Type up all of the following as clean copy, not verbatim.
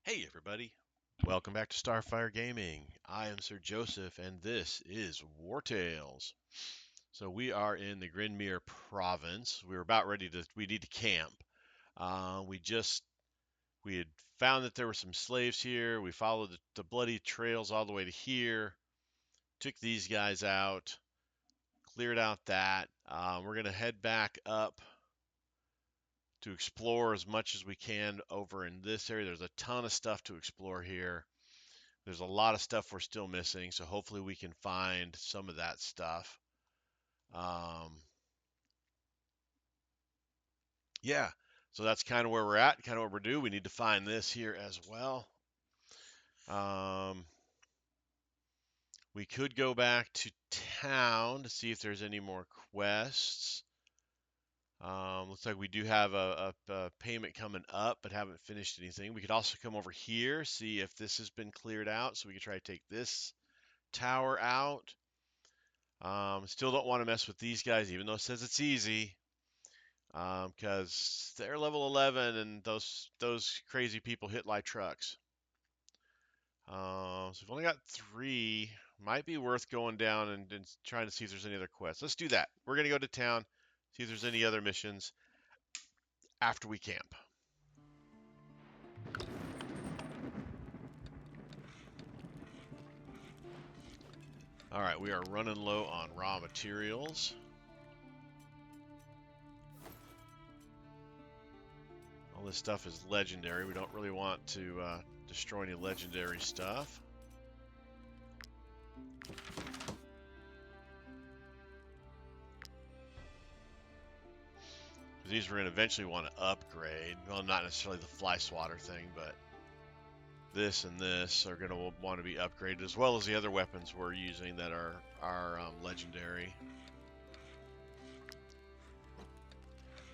Hey everybody, welcome back to Starfyre Gaming. I am Sir Joseph and this is Wartales. So we are in the Grinmere province. We're about ready we need to camp. We had found that there were some slaves here. We followed the bloody trails all the way to here, took these guys out, cleared out that. We're going to head back up to explore as much as we can over in this area. There's a ton of stuff to explore here. There's a lot of stuff we're still missing, so hopefully we can find some of that stuff. Um, yeah, so that's kind of where we're at, kind of what we're doing. We need to find this here as well. Um, we could go back to town to see if there's any more quests. Looks like we do have a payment coming up, but haven't finished anything. We could also come over here, see if this has been cleared out, so we could try to take this tower out. Still don't want to mess with these guys, even though it says it's easy, because they're level 11 and those crazy people hit like trucks. So we've only got 3. Might be worth going down and trying to see if there's any other quests. Let's do that. We're gonna go to town, see if there's any other missions after we camp. All right, we are running low on raw materials. All this stuff is legendary. We don't really want to destroy any legendary stuff. These we're going to eventually want to upgrade. Well, not necessarily the fly swatter thing, but this and this are going to want to be upgraded, as well as the other weapons we're using that are legendary.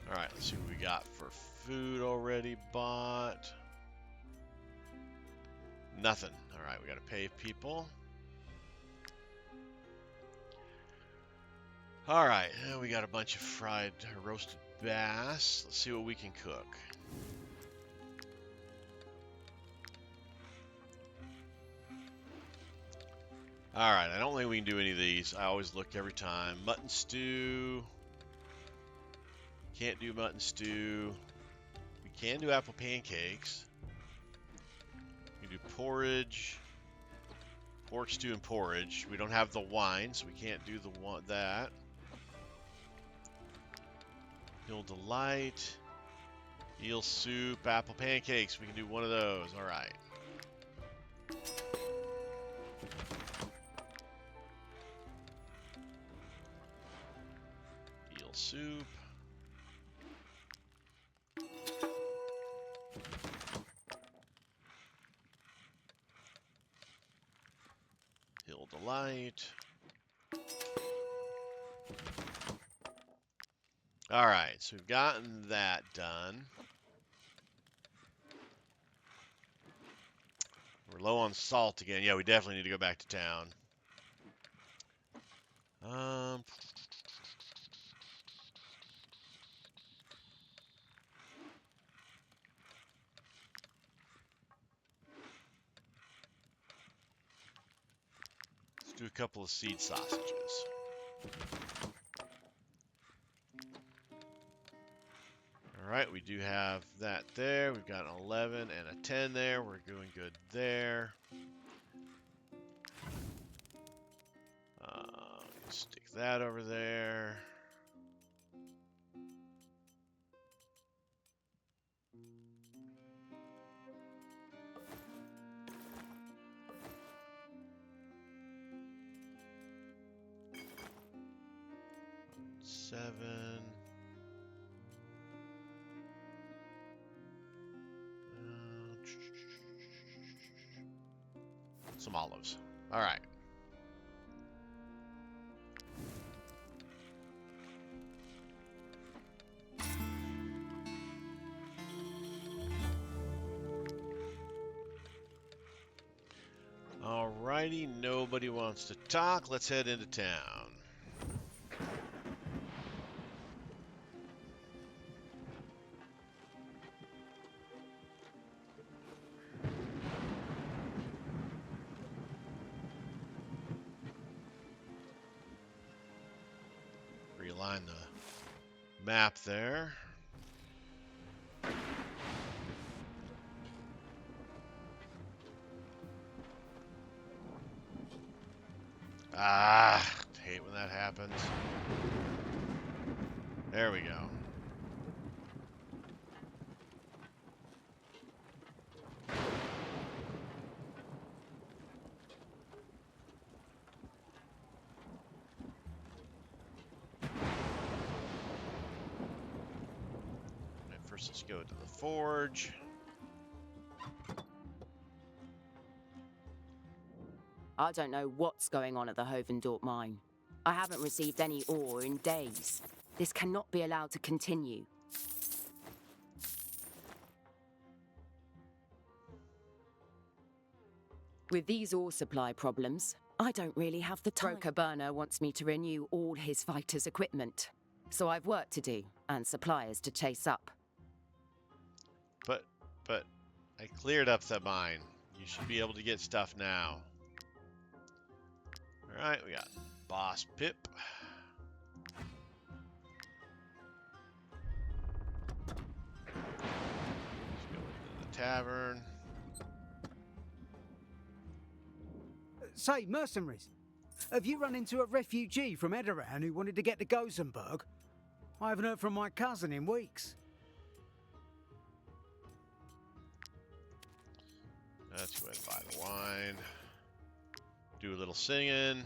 All right, let's see what we got for food already bought. Nothing. All right, we got to pay people. All right, now we got a bunch of fried roasted bass. Let's see what we can cook. All right, I don't think we can do any of these. I always look every time. Mutton stew. Can't do mutton stew. We can do apple pancakes. We can do porridge. Pork stew and porridge. We don't have the wine, so we can't do that. Eel delight. Eel soup. Apple pancakes. We can do one of those. All right. Eel soup. Eel delight. All right, so we've gotten that done. We're low on salt again. Yeah, we definitely need to go back to town. Let's do a couple of seed sausages. All right, we do have that there. We've got an 11 and a 10 there. We're doing good there. Stick that over there. Seven. Some olives. All right. Alrighty, nobody wants to talk. Let's head into town. find the map there. Ah, hate when that happens. There we go. Right, first let's go to the forge. I don't know what's going on at the Hovendorp mine. I haven't received any ore in days. This cannot be allowed to continue. With these ore supply problems, I don't really have the time. Broker Burner wants me to renew all his fighters' equipment. So I've work to do, and suppliers to chase up. But I cleared up the mine. You should be able to get stuff now. Alright, we got Boss Pip. Let's go into the tavern. Say, mercenaries, have you run into a refugee from Edoran who wanted to get to Gothenburg? I haven't heard from my cousin in weeks. Let's go ahead and buy the wine. Do a little singing.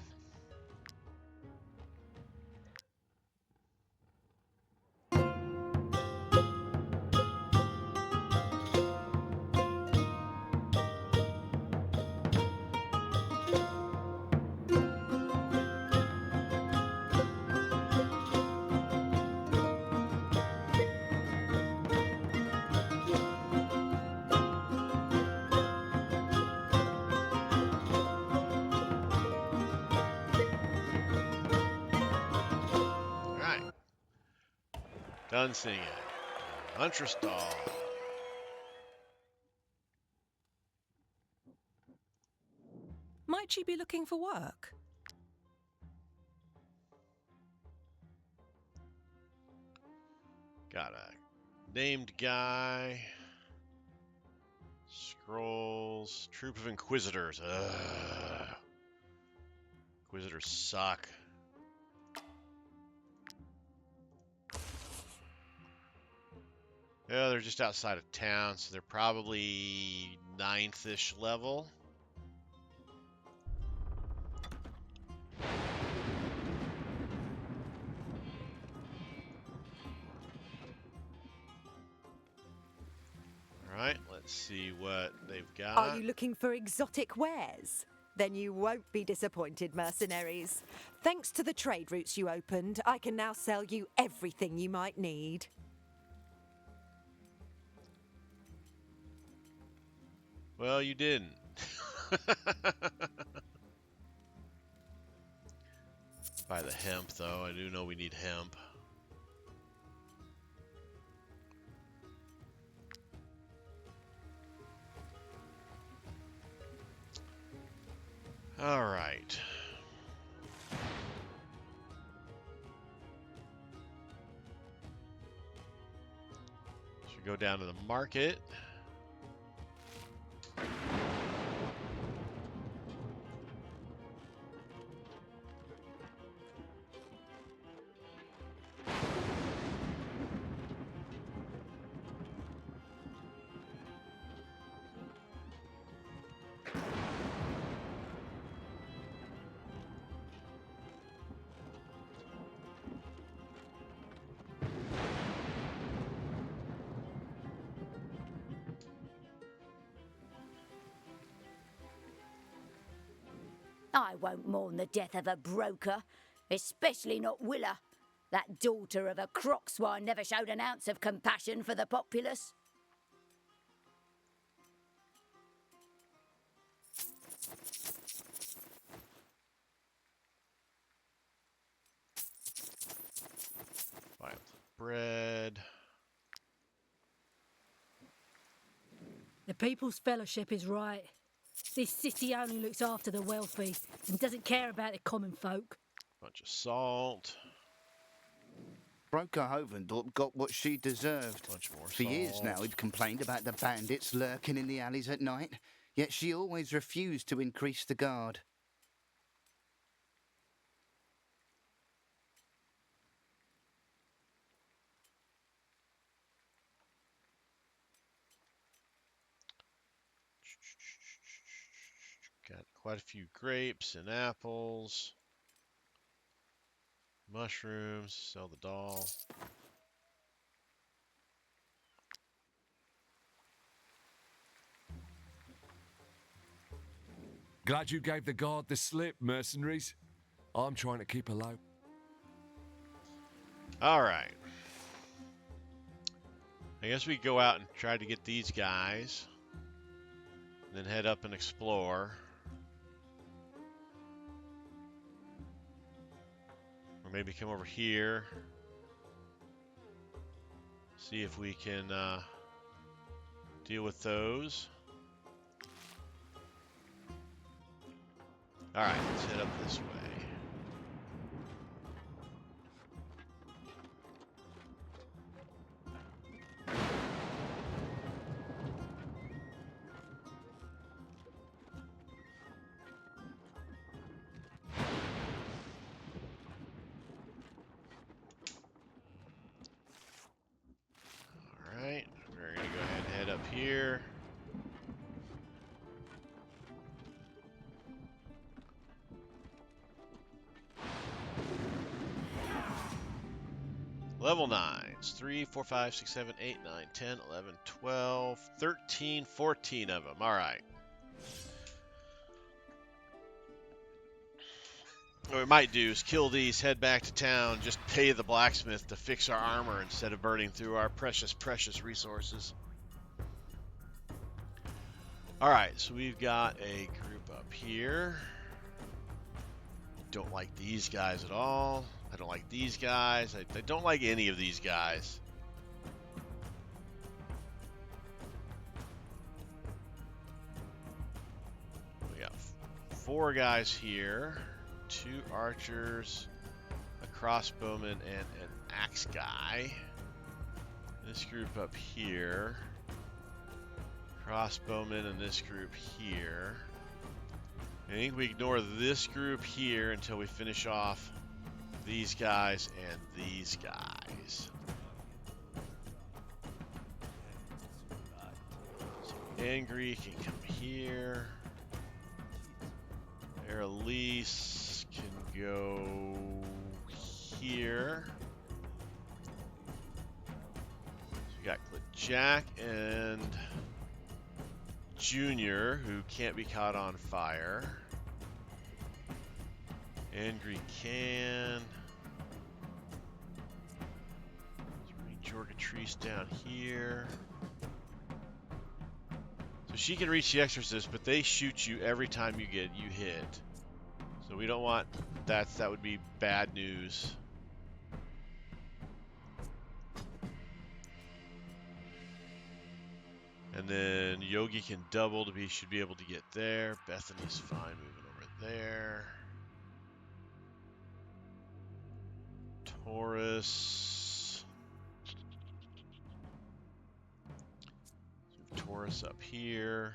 Done singing. Huntress Doll. Might she be looking for work? Got a named guy. Scrolls. Troop of Inquisitors. Ugh. Inquisitors suck. Yeah, they're just outside of town, so they're probably 9th-ish level. Alright, let's see what they've got. Are you looking for exotic wares? Then you won't be disappointed, mercenaries. Thanks to the trade routes you opened, I can now sell you everything you might need. Well, you didn't. Buy the hemp, though. I do know we need hemp. All right. Should we go down to the market? I won't mourn the death of a broker, especially not Willa. That daughter of a crockswine never showed an ounce of compassion for the populace. Buy bread. The People's Fellowship is right. This city only looks after the wealthy and doesn't care about the common folk. Bunch of salt. Broker Hovendorp got what she deserved. Bunch more For years salt. now, he'd complained about the bandits lurking in the alleys at night, yet she always refused to increase the guard. Got quite a few grapes and apples. Mushrooms. Sell the doll. Glad you gave the guard the slip, mercenaries. I'm trying to keep a low. All right. I guess we go out and try to get these guys. Then head up and explore. Or maybe come over here. See if we can deal with those. All right, let's head up this way. All right, we're gonna go ahead and head up here. Level 9s. 3, 4, 5, 6, 7, 8, 9, 10, 11, 12, 13, 14 of them. All right. What we might do is kill these, head back to town, just pay the blacksmith to fix our armor instead of burning through our precious, precious resources. All right, so we've got a group up here. Don't like these guys at all. I don't like these guys. I don't like any of these guys. We got 4 guys here. 2 archers, a crossbowman, and an axe guy. This group up here. Crossbowman and this group here. I think we ignore this group here until we finish off these guys and these guys. So Angry can come here. Elise can go here. So we got Jack and Junior, who can't be caught on fire. Angry can. Jorgatrice down here. So she can reach the exorcist, but they shoot you every time you hit. So we don't want that. That would be bad news. And then Yogi can double to be, should be able to get there. Bethany's fine moving over there. Taurus. So Taurus up here.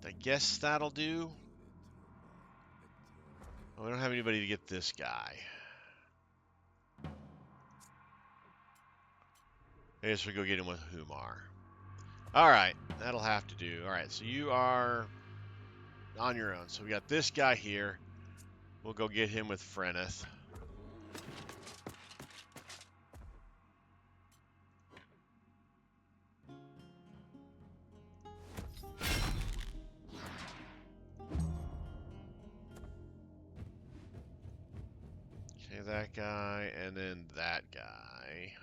I guess that'll do. Oh, we don't have anybody to get this guy. I guess we go get him with Humar. Alright, that'll have to do. Alright, so you are on your own. So we got this guy here. We'll go get him with Freneth. Okay, that guy, and then that guy.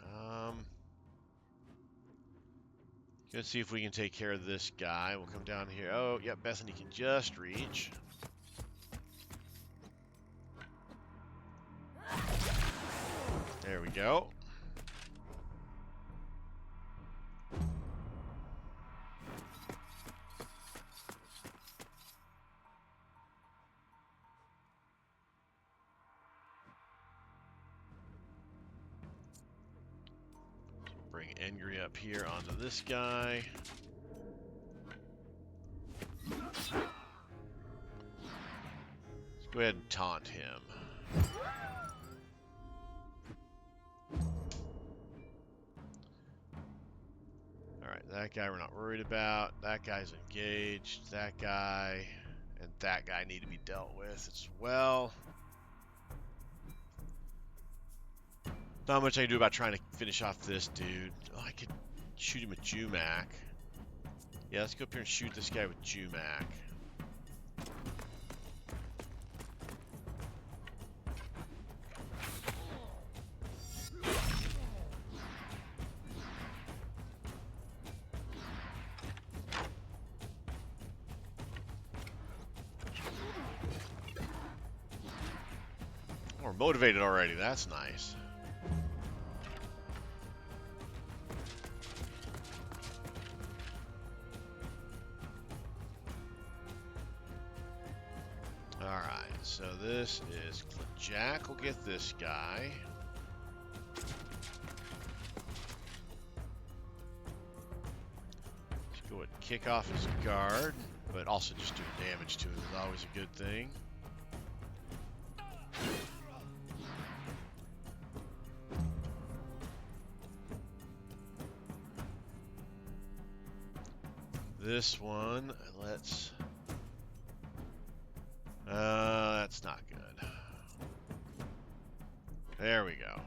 Let's see if we can take care of this guy. We'll come down here. Oh, yep, Bethany can just reach. There we go. me up here onto this guy. Let's go ahead and taunt him. Alright, that guy we're not worried about. That guy's engaged. That guy and that guy need to be dealt with as well. Not much I can do about trying to finish off this dude. Oh, I could shoot him with Jumac. Yeah, let's go up here and shoot this guy with Jumac. We're motivated already. That's nice. Alright, so this is Jack will get this guy. Let's go ahead and kick off his guard, but also just doing damage to it is always a good thing. This one, let's... that's not good. There we go.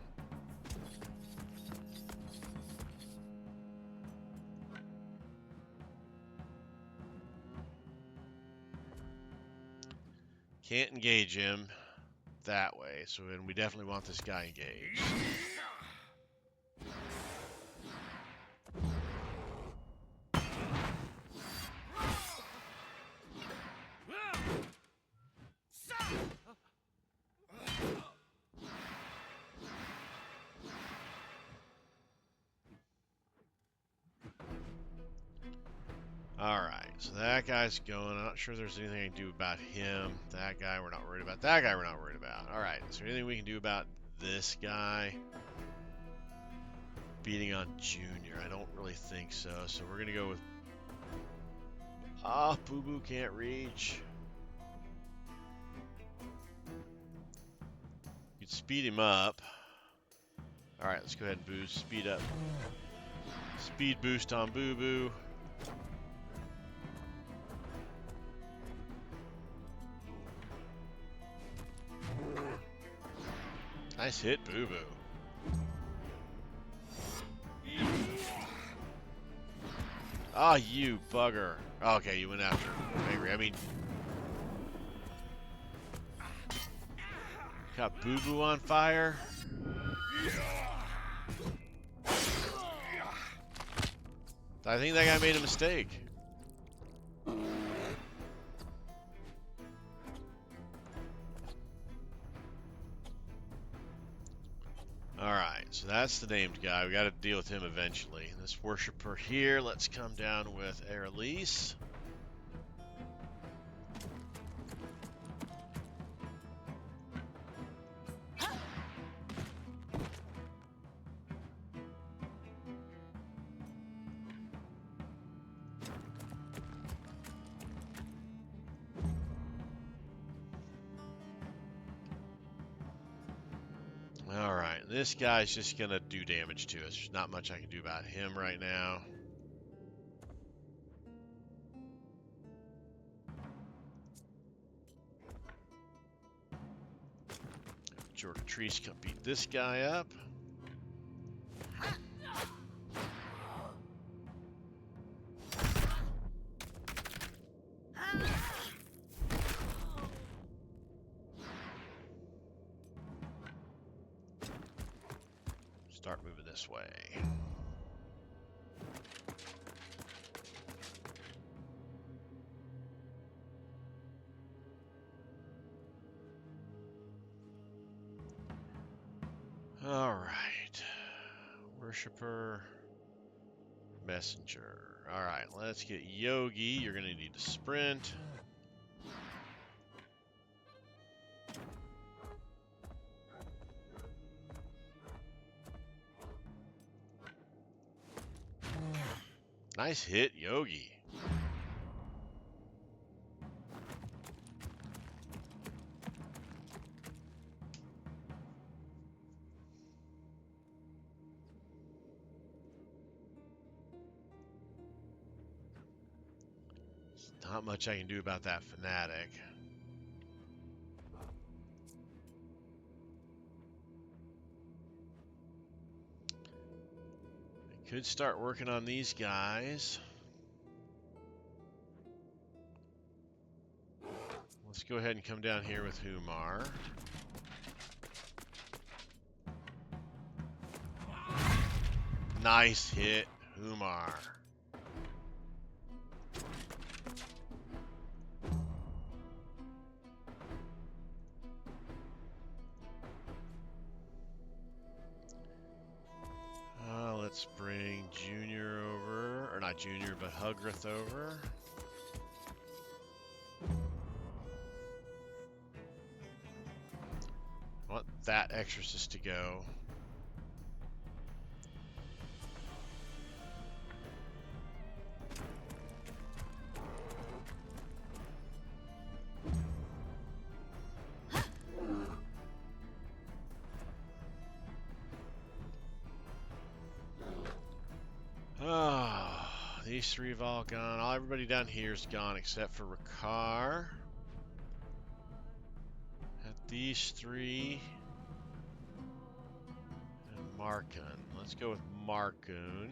Can't engage him that way, so then we definitely want this guy engaged. Alright, so that guy's going. I'm not sure there's anything I can do about him. That guy we're not worried about. That guy we're not worried about. Alright, is there anything we can do about this guy? Beating on Junior. I don't really think so. So we're going to go with... Ah, Boo Boo can't reach. You could speed him up. Alright, let's go ahead and boost. Speed up. Speed boost on Boo Boo. Nice hit, Boo Boo. Ah, you bugger. Oh, okay, you went after Angry. I mean... Got Boo Boo on fire. I think that guy made a mistake. Alright, so that's the named guy. We got to deal with him eventually. This worshiper here, let's come down with Aerolise. Alright, this guy's just going to do damage to us. There's not much I can do about him right now. Jordan Treese can beat this guy up. Start moving this way. All right. Worshipper, messenger. All right, let's get Yogi. You're going to need to sprint. Nice hit, Yogi. Not much I can do about that fanatic. I could start working on these guys. Let's go ahead and come down here with Humar. Nice hit, Humar. Let's bring Junior over, or not Junior, but Hugrith over. I want that exorcist to go. These three have all gone. Everybody down here is gone except for Ricard. At these three. And Markun. Let's go with Markun.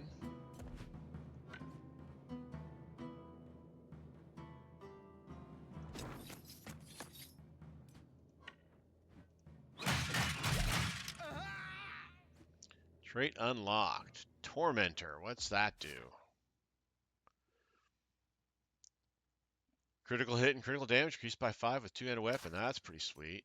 Trait unlocked. Tormentor. What's that do? Critical hit and critical damage increased by 5 with two-handed weapon. That's pretty sweet.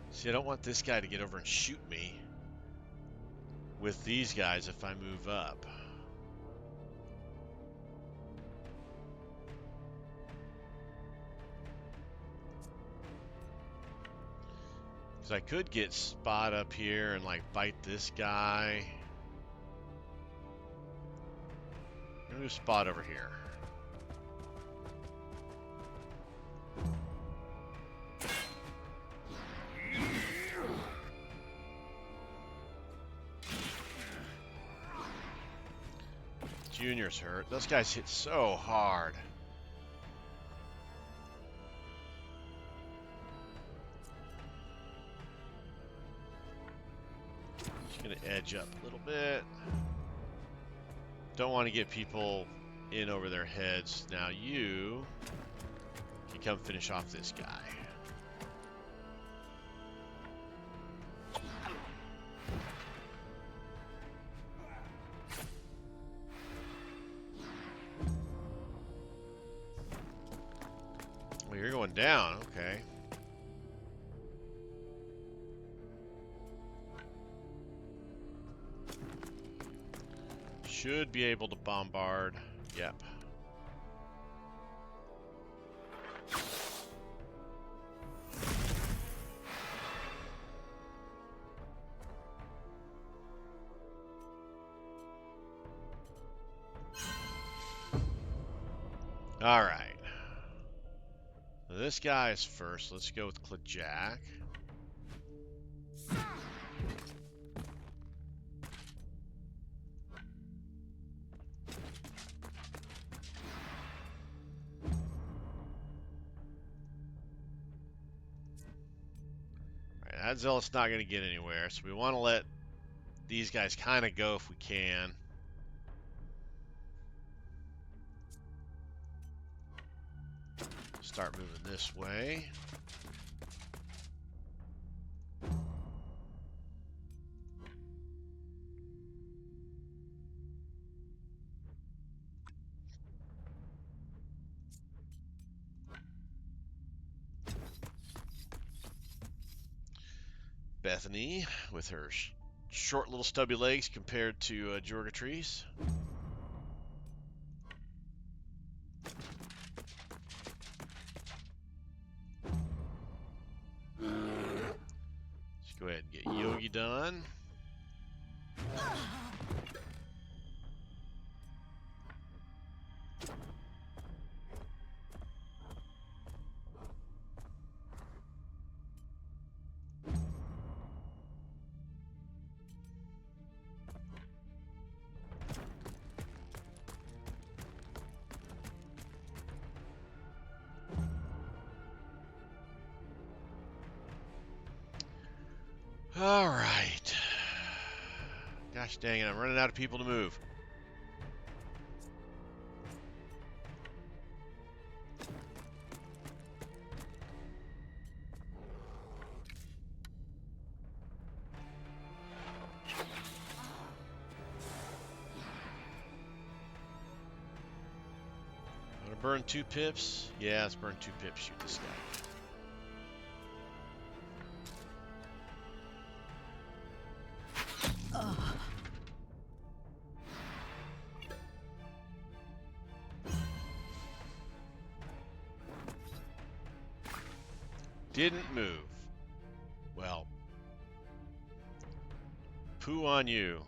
See, I don't want this guy to get over and shoot me with these guys if I move up. Because I could get Spot up here and like bite this guy. I'm gonna do Spot over here. Junior's hurt. Those guys hit so hard. Just gonna edge up a little bit. Don't want to get people in over their heads. Now you can come finish off this guy. Well, you're going down, okay. Should be able to bombard. Yep. All right. So this guy is first. Let's go with Klajak. That Zealot's not going to get anywhere, so we want to let these guys kind of go if we can. Start moving this way. Bethany with her short little stubby legs compared to Jorga trees. Let's go ahead and get Yogi done. All right. Gosh dang it, I'm running out of people to move. I'm gonna burn 2 pips. Yeah, let's burn 2 pips, shoot this guy. Didn't move. Well, poo on you.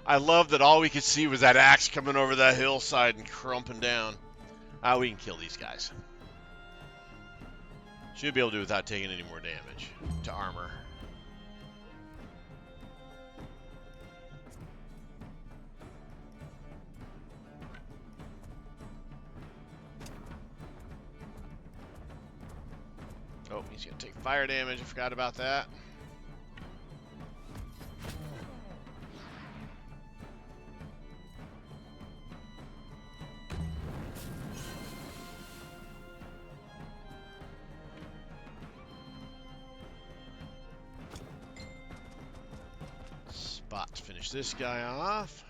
I love that all we could see was that axe coming over that hillside and crumping down. Ah, we can kill these guys. Should be able to without taking any more damage to armor. Oh, he's going to take fire damage. I forgot about that. Spot to finish this guy off.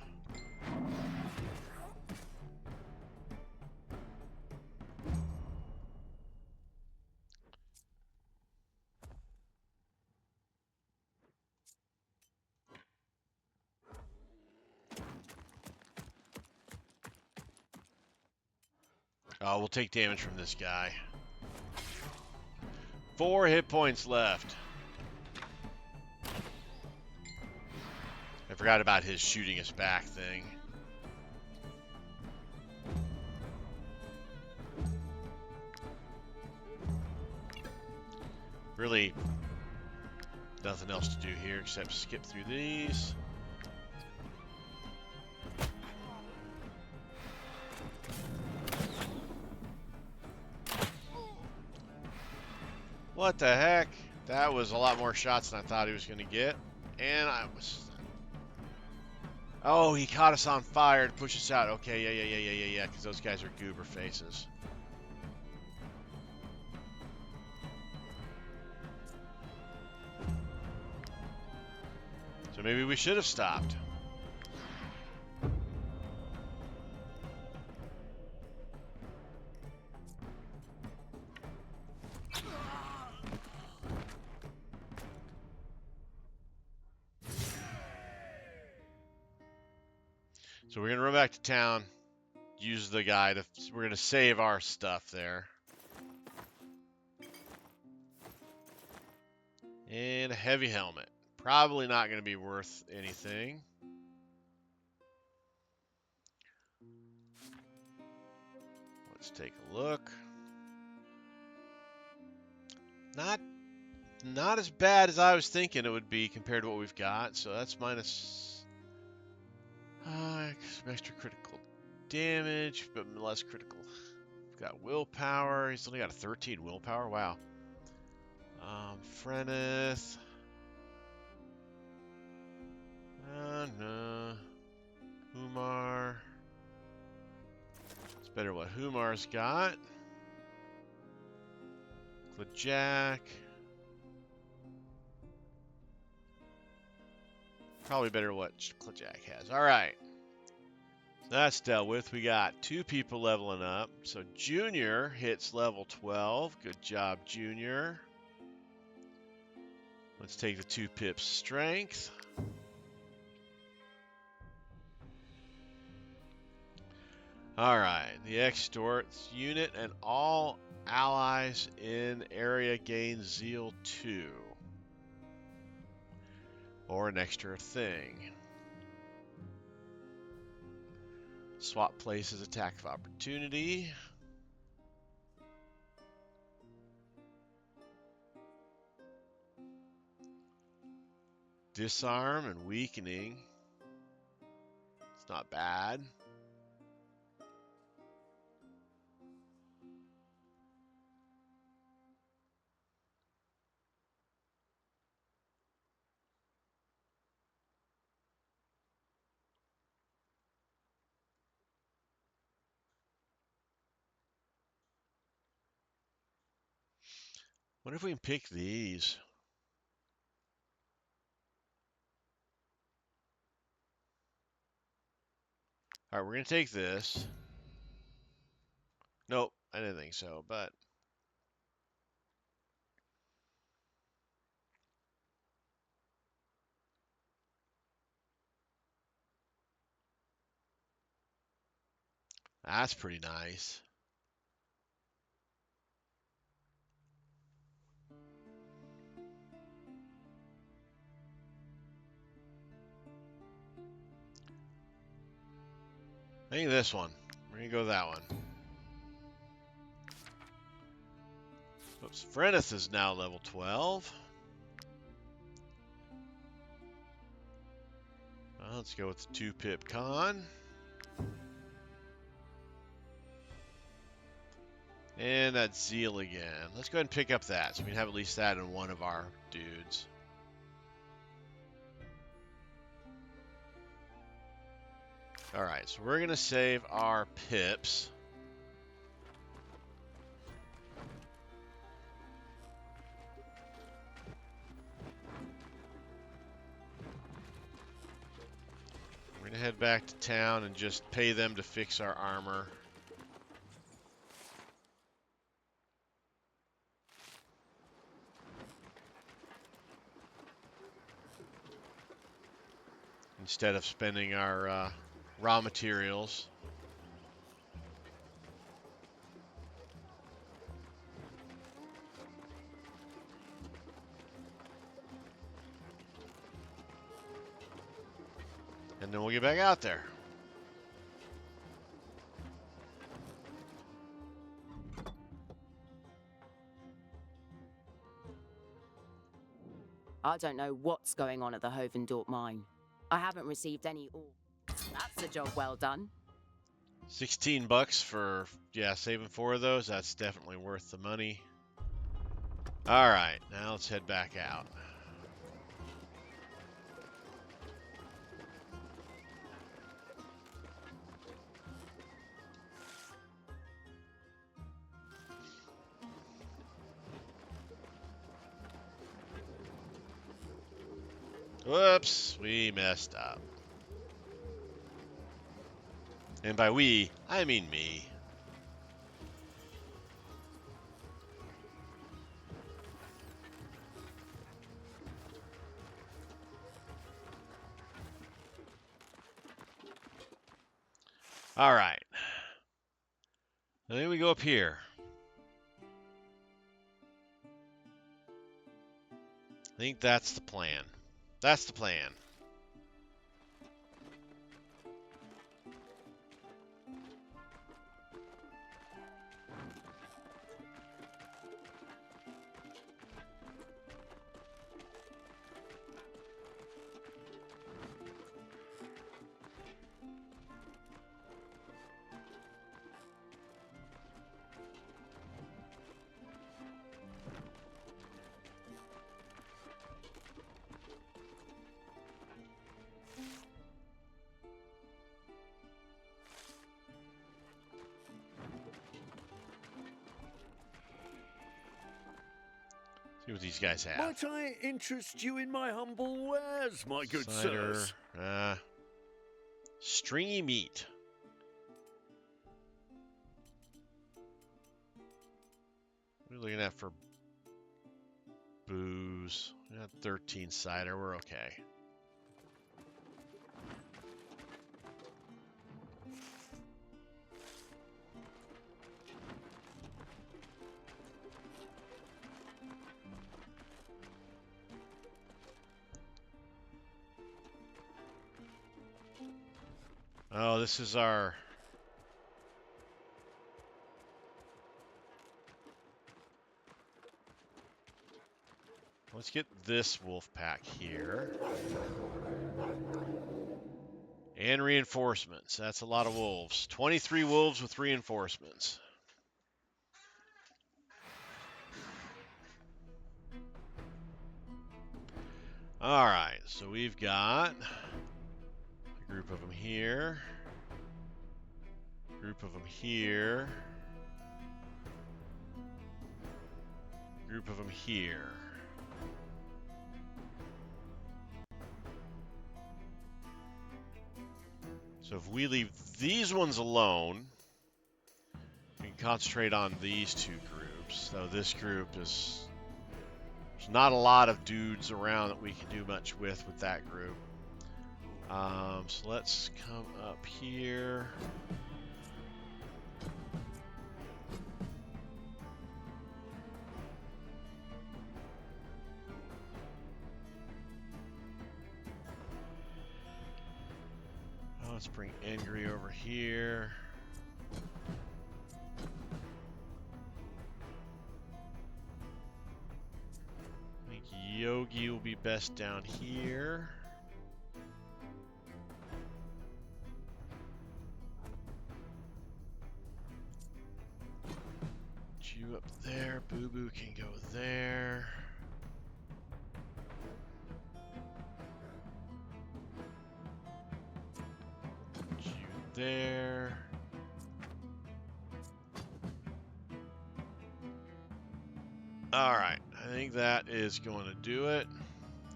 Oh, we'll take damage from this guy. 4 hit points left. I forgot about his shooting us back thing. Really, nothing else to do here except skip through these. What the heck? That was a lot more shots than I thought he was going to get. And I was... Oh, he caught us on fire to push us out. Okay, yeah, because those guys are goober faces. So maybe we should have stopped. So we're going to run back to town, use the guy to, we're going to save our stuff there. And a heavy helmet. Probably not going to be worth anything. Let's take a look. Not as bad as I was thinking it would be compared to what we've got. So that's minus some extra critical damage, but less critical. We've got willpower. He's only got a 13 willpower. Wow. Freneth. No. Humar. It's better what Humar's got. Jack. Probably better what Jack has. All right. So that's dealt with. We got 2 people leveling up. So Junior hits level 12. Good job, Junior. Let's take the 2 pips strength. All right. The extorts unit and all allies in area gain zeal 2. Or an extra thing. Swap places attack of opportunity. Disarm and weakening. It's not bad. Wonder if we can pick these. All right, we're going to take this. Nope, I didn't think so, but that's pretty nice. I think this one. We're going to go that one. Oops, Freneth is now level 12. Well, let's go with the 2 pip con. And that's Zeal again. Let's go ahead and pick up that so we can have at least that in one of our dudes. Alright, so we're going to save our pips. We're going to head back to town and just pay them to fix our armor. Instead of spending our raw materials. And then we'll get back out there. I don't know what's going on at the Hovendorp mine. I haven't received any ore. That's a job well done. 16 bucks for, yeah, saving 4 of those. That's definitely worth the money. All right, now let's head back out. Whoops, we messed up. And by we, I mean me. All right. I think we go up here. I think that's the plan. That's the plan. See what these guys have. Might I interest you in my humble wares, my good Cider, sirs? stringy meat. What are we looking at for booze? We got 13 cider. We're okay. Oh, this is our... Let's get this wolf pack here. And reinforcements. That's a lot of wolves. 23 wolves with reinforcements. All right, so we've got a group of them here. Group of them here. Group of them here. So if we leave these ones alone, we can concentrate on these two groups. So this group is... There's not a lot of dudes around that we can do much with that group. So let's come up here. Let's bring Angry over here. I think Yogi will be best down here. You up there. Boo Boo can go there. There. All right, I think that is going to do it.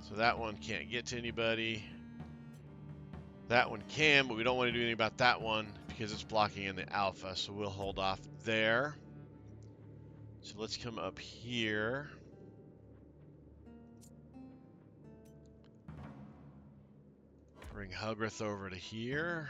So that one can't get to anybody. That one can, but we don't want to do anything about that one because it's blocking in the alpha, so we'll hold off there. So let's come up here. Bring Hugrith over to here.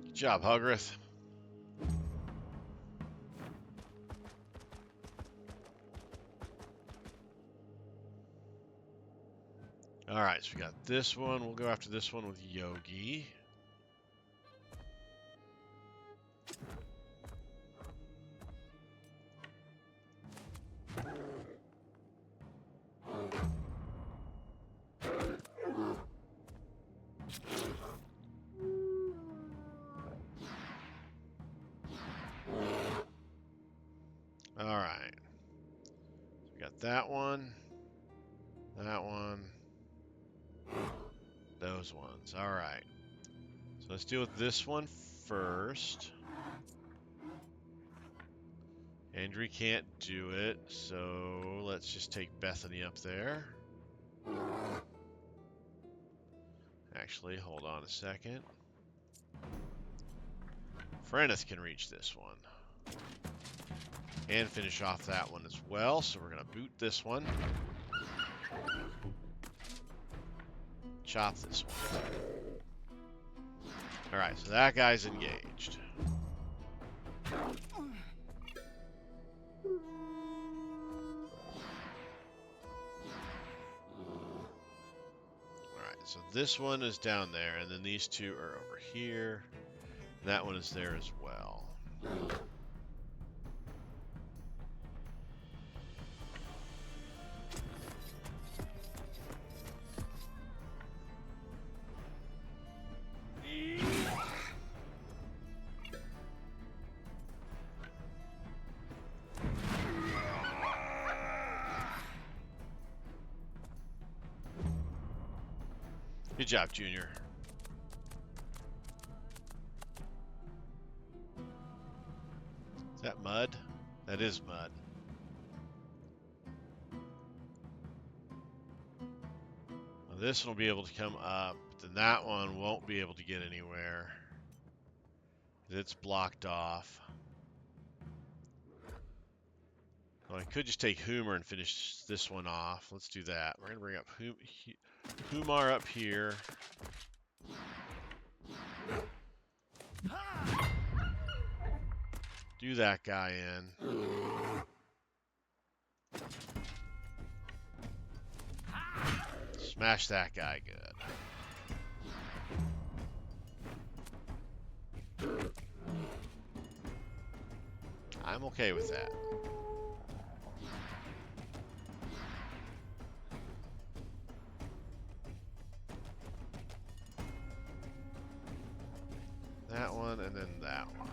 Good job, Hugrith. All right, so we got this one. We'll go after this one with Yogi. All right. So we got that one, those ones. All right. So let's deal with this one first. Andrew can't do it, so let's just take Bethany up there. Actually, hold on a second. Frenneth can reach this one. And finish off that one as well, so we're going to boot this one. Chop this one. Alright, so that guy's engaged. Alright, so this one is down there, and then these two are over here. And that one is there as well. Good job, Junior. Is that mud? That is mud. Well, this one will be able to come up, but then that one won't be able to get anywhere. It's blocked off. Well, I could just take Humor and finish this one off. Let's do that. We're going to bring up Humar up here. Do that guy in. Smash that guy good. I'm okay with that. That one and then that one.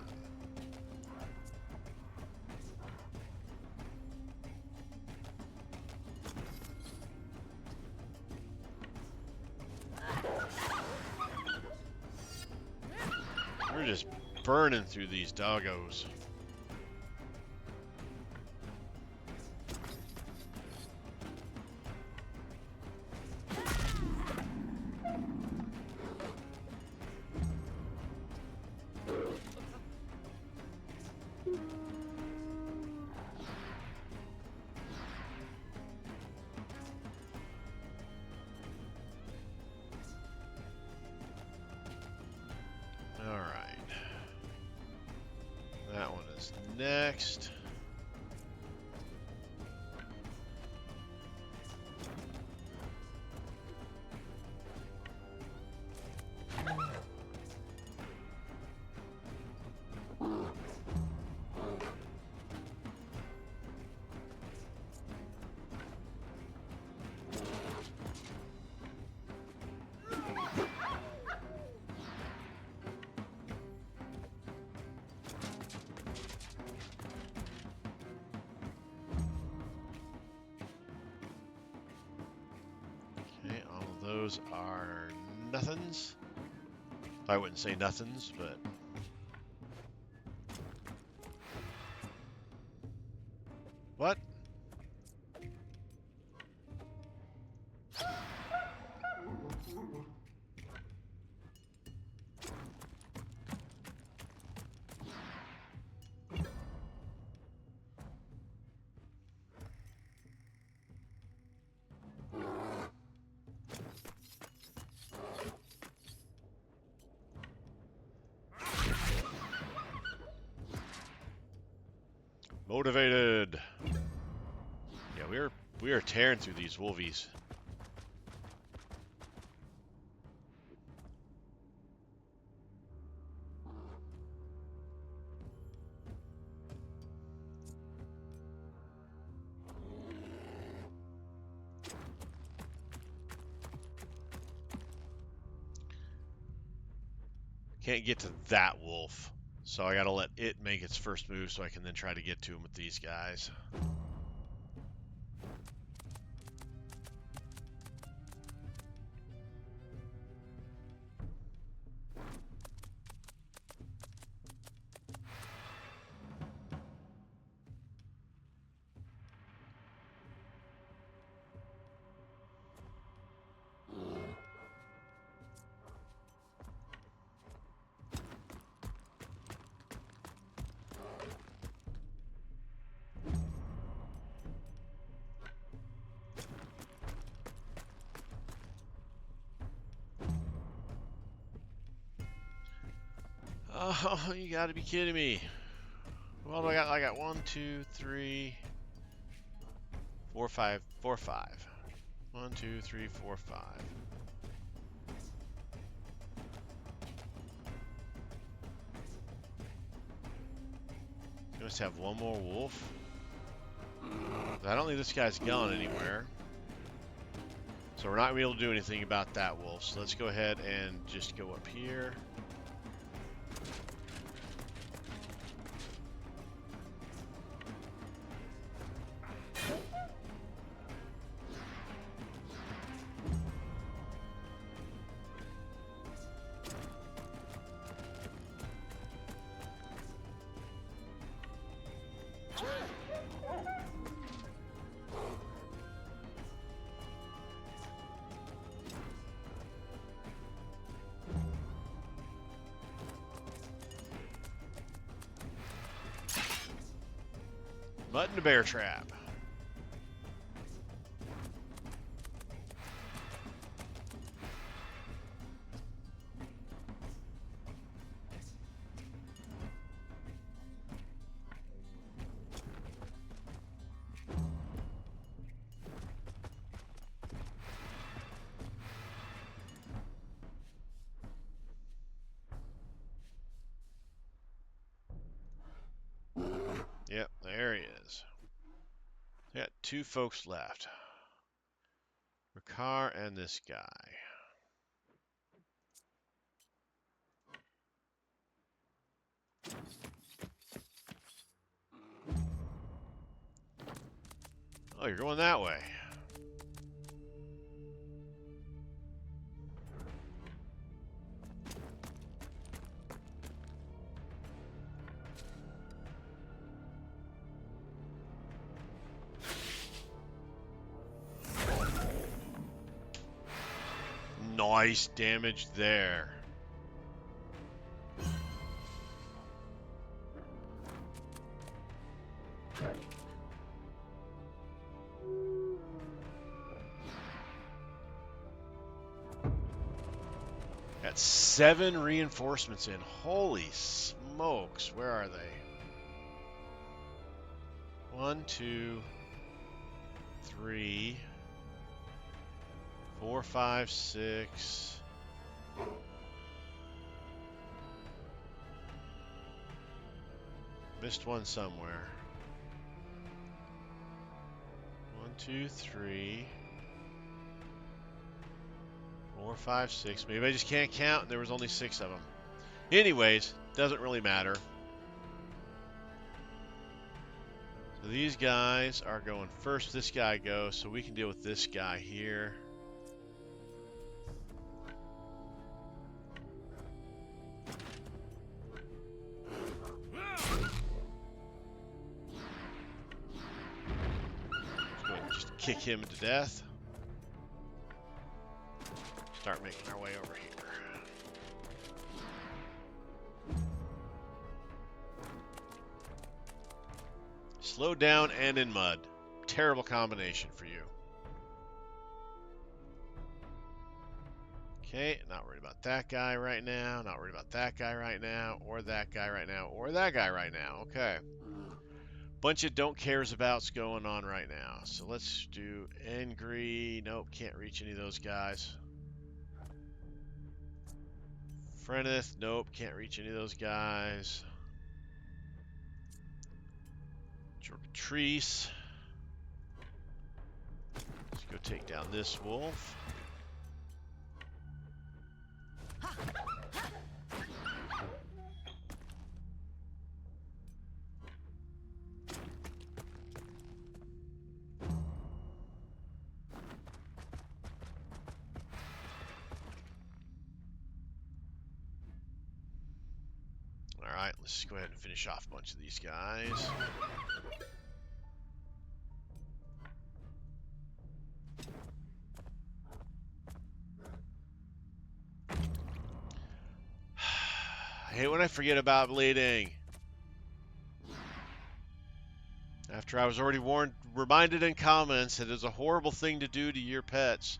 We're just burning through these doggos. Next. Those are nothings. I wouldn't say nothings, but what? Motivated. Yeah, we are tearing through these wolvies. Can't get to that wolf. So I gotta let it make its first move so I can then try to get to him with these guys. Oh, you gotta be kidding me. Well, I got 1, 2, 3, 4, 5, 4, 5. 1, 2, 3, 4, 5. You must have one more wolf. I don't think this guy's gone anywhere. So we're not gonna be able to do anything about that wolf. So let's go ahead and just go up here. Mud and a bear trap. Yep, there he is. Got two folks left. Ricard and this guy. Oh, you're going that way. Nice damage there. Got 7 reinforcements in. Holy smokes. Where are they? 1, 2, 3, 4, 5, 6. Missed one somewhere. 1, 2, 3, 4, 5, 6. Maybe I just can't count and there was only 6 of them. Anyways, doesn't really matter. So these guys are going first. This guy goes, so we can deal with this guy here. Let's go ahead and just kick him to death. Start making our way over here. Slow down and in mud. Terrible combination for you. Okay, not worried about that guy right now. Not worried about that guy right now. Or that guy right now. Or that guy right now. Okay. Bunch of don't cares abouts going on right now. So let's do angry. Nope, can't reach any of those guys. Freneth. Nope, can't reach any of those guys. Jorpatrice. Let's go take down this wolf. Alright, let's go ahead and finish off a bunch of these guys. I hate when I forget about bleeding. After I was already reminded in comments that it's a horrible thing to do to your pets.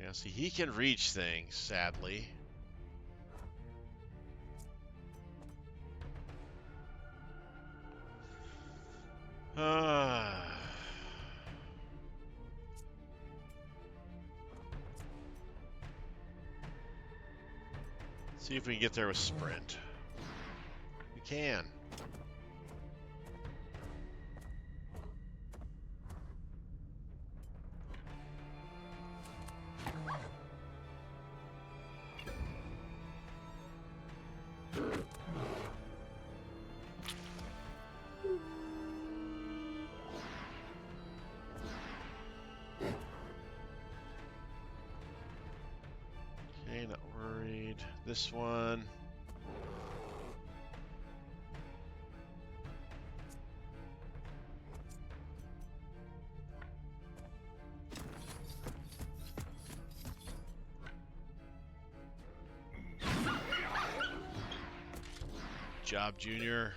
Yeah, see, he can reach things, sadly. See if we can get there with sprint. We can. Okay, not worried. This one. job, Junior.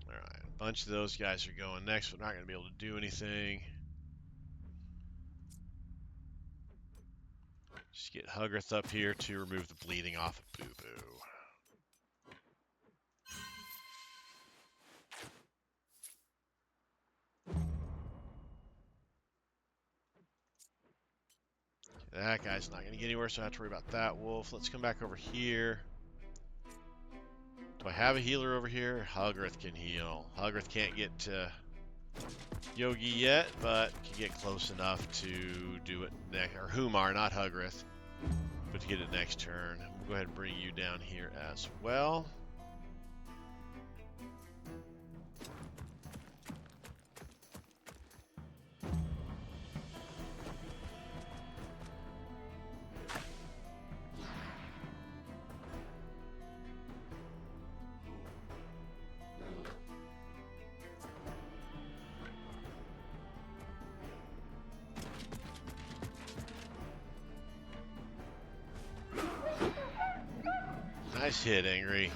Alright, a bunch of those guys are going next. We're not going to be able to do anything. Just get Huggerth up here to remove the bleeding off of Boo Boo. That guy's not going to get anywhere, so I don't have to worry about that wolf. Let's come back over here. Do I have a healer over here? Huggerth can heal. Huggerth can't get to Yogi yet, but can get close enough to do it next. Or Humar, not Huggerth, but to get it next turn. We'll go ahead and bring you down here as well. Nice hit, Angry.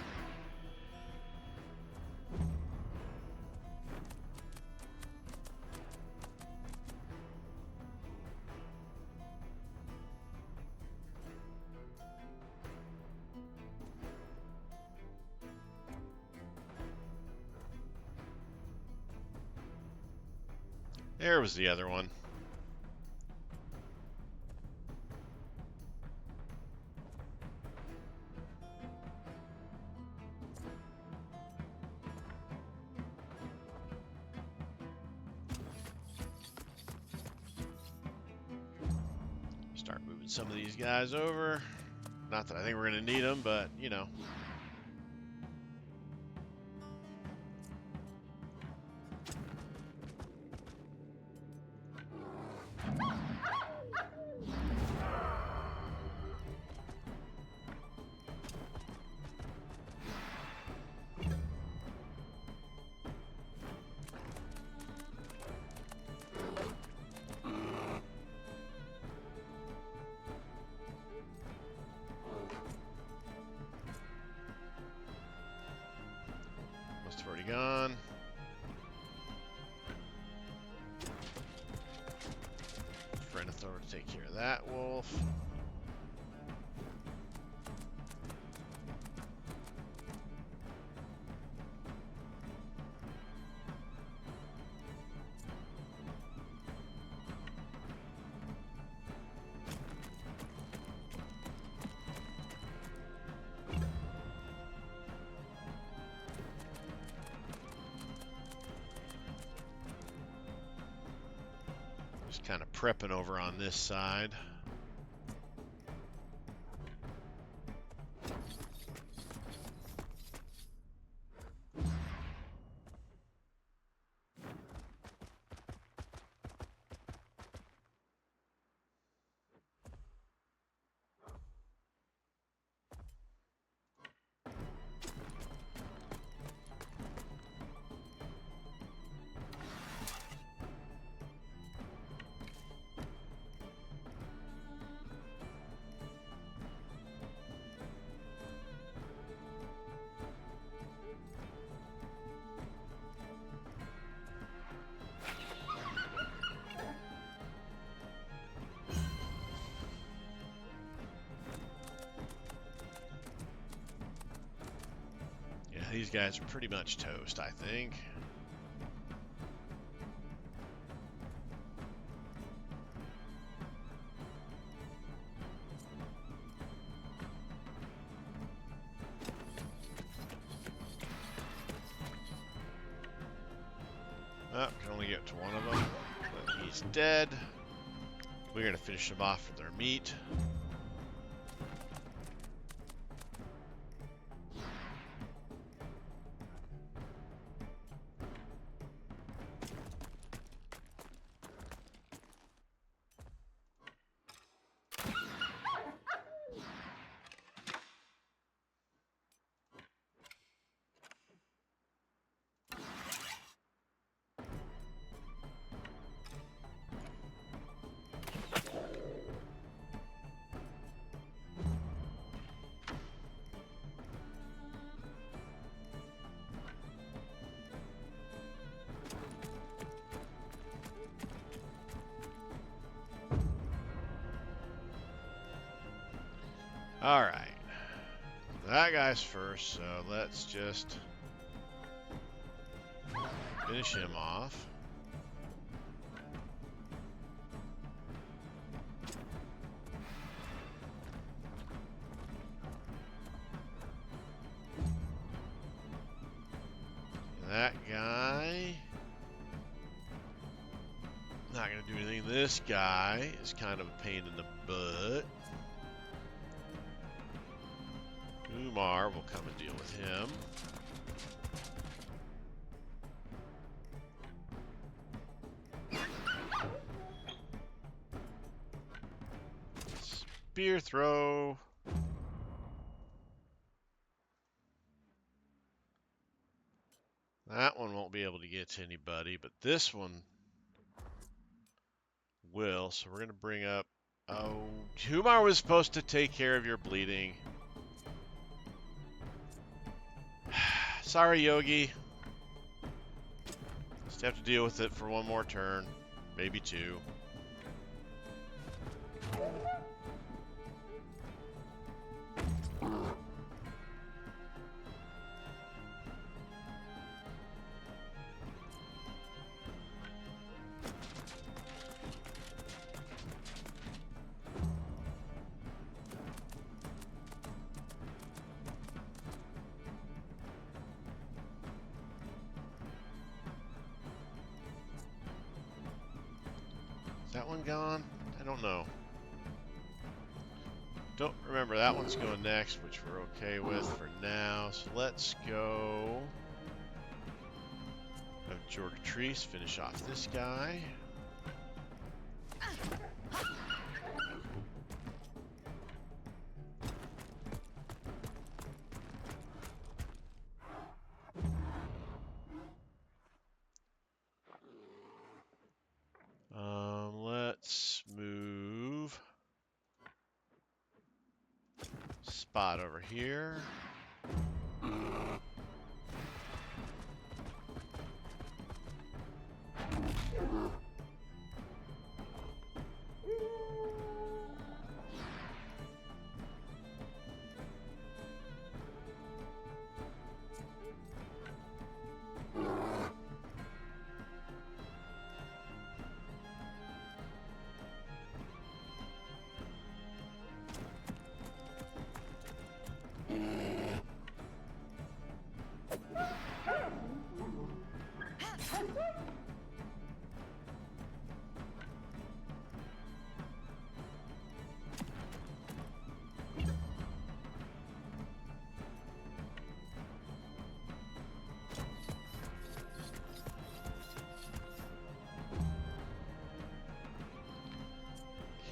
There was the other one. Start moving some of these guys over. Not that I think we're going to need them, but, you know. Must have already gone. Freneth over to take care of that wolf. Just kind of prepping over on this side. These guys are pretty much toast, I think. Oh, can only get to one of them. But he's dead. We're going to finish them off with their meat. Alright. That guy's first, so let's just finish him off. That guy, not going to do anything. This guy is kind of a pain in the butt. Umar will come and deal with him. Spear throw. That one won't be able to get to anybody, but this one will. So we're going to bring up... Oh, Umar was supposed to take care of your bleeding. Sorry, Yogi. Just have to deal with it for one more turn. Maybe two. That one gone? I don't know. Don't remember that one's going next, which we're okay with for now. So let's go. Have Jorgatrice finish off this guy. Let's move Spot over here.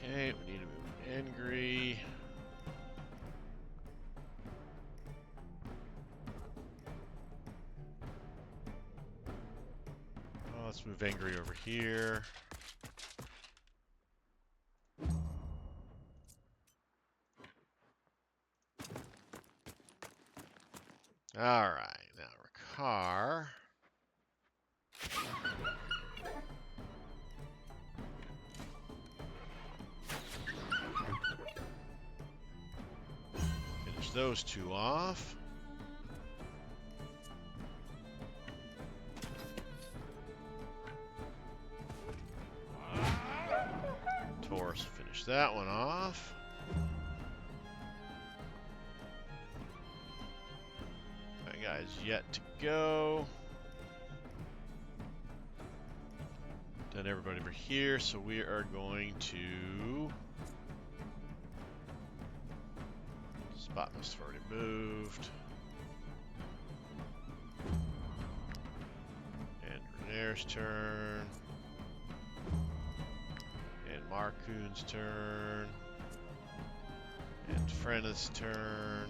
Okay, we need to move Angry. Oh, let's move Angry over here. All right, now Rakar. Finish those two off. Taurus, finish that one off. That guy's yet to go. Done everybody over here, so we are going to... Spot must have already moved. And Renair's turn. And Marcoon's turn. And Frenna's turn.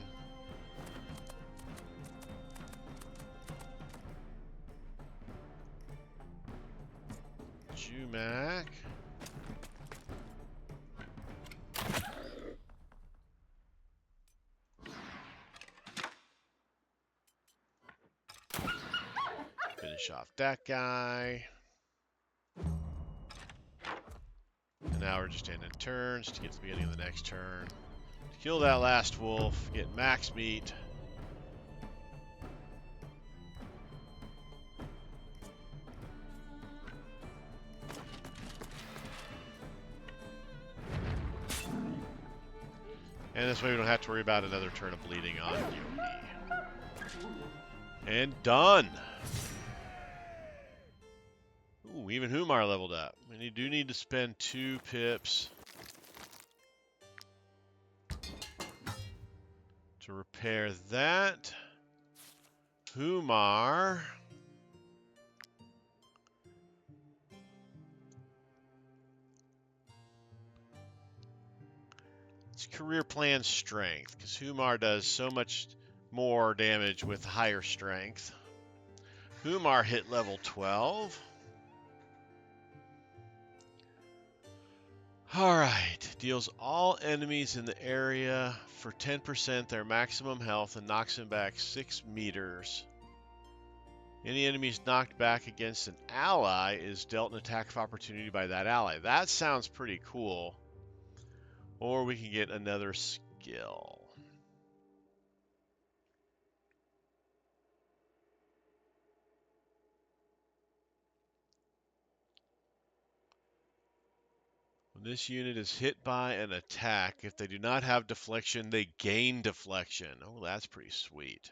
Jumac. Finish off that guy. And now we're just ending turns to get to the beginning of the next turn. Kill that last wolf, get max meat. And this way we don't have to worry about another turn of bleeding on Yogi. And done! Ooh, even Humar leveled up. And you do need to spend 2 pips to repair that. Humar. It's career plan strength, because Humar does so much more damage with higher strength. Humar hit level 12. Alright, deals all enemies in the area for 10% their maximum health and knocks them back 6 meters. Any enemies knocked back against an ally is dealt an attack of opportunity by that ally. That sounds pretty cool. Or we can get another skill. When this unit is hit by an attack, if they do not have deflection, they gain deflection. Oh, that's pretty sweet.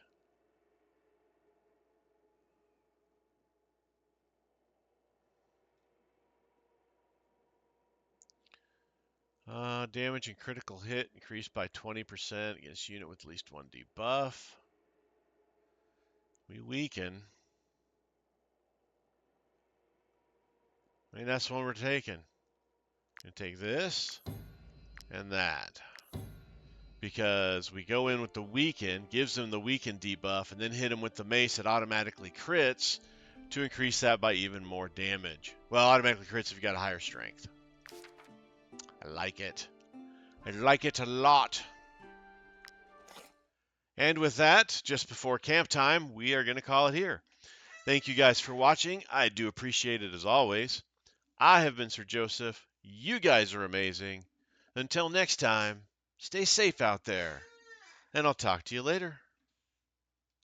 Damage and critical hit increased by 20% against unit with at least 1 debuff. We weaken. I mean, that's the one we're taking. Gonna take this and that. Because we go in with the weaken, gives them the weaken debuff, and then hit them with the mace that automatically crits to increase that by even more damage. Well, automatically crits if you got a higher strength. I like it. I like it a lot. And with that, just before camp time, we are going to call it here. Thank you guys for watching. I do appreciate it as always. I have been Sir Joseph. You guys are amazing. Until next time, stay safe out there, and I'll talk to you later.